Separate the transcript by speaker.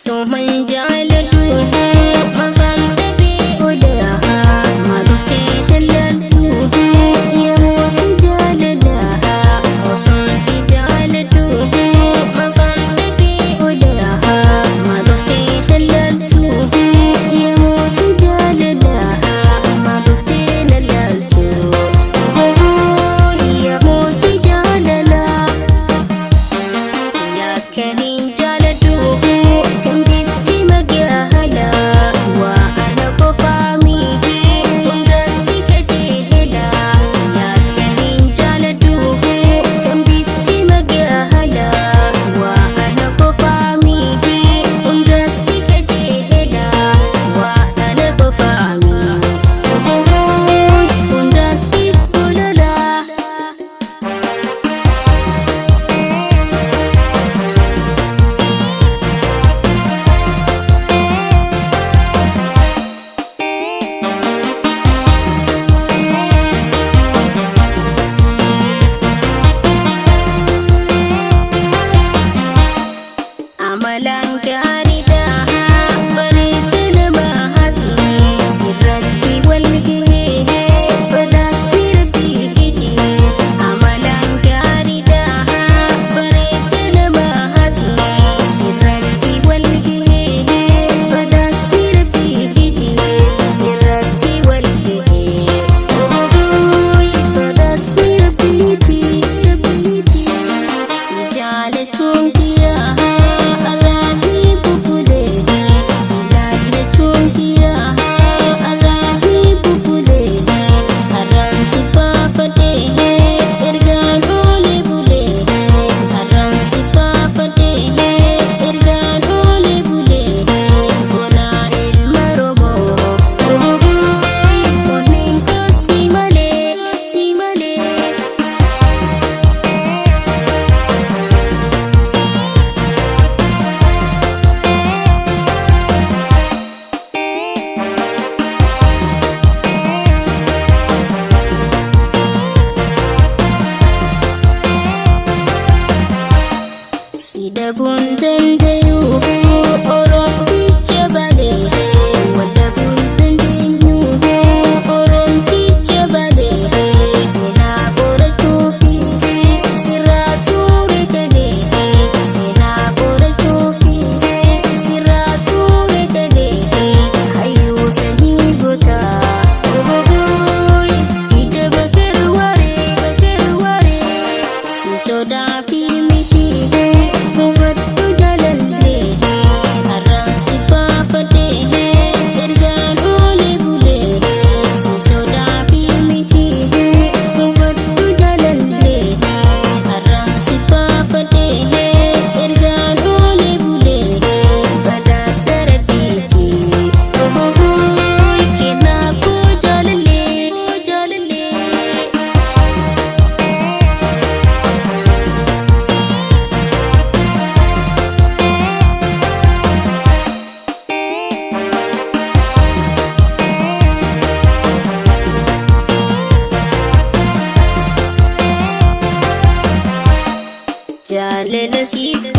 Speaker 1: Osoman jaalladhu maqaan dhabee odaa maaluftee daldaltu yerootti jaalladha osoon si jaalladhu maqaan dhabee odaa maaluftee daldaltu yerootti jaalladha maaluftee daldaltu yerootti jaalladha yaakaniin jaalladhu. Sida bundan dayu oromticha bale wala bundan dinyu oromticha bale sina bora chufi sira ture kale sina bora chufi sira ture kale hayu sani gota ida bakar ware si soda fi miti Jalala siif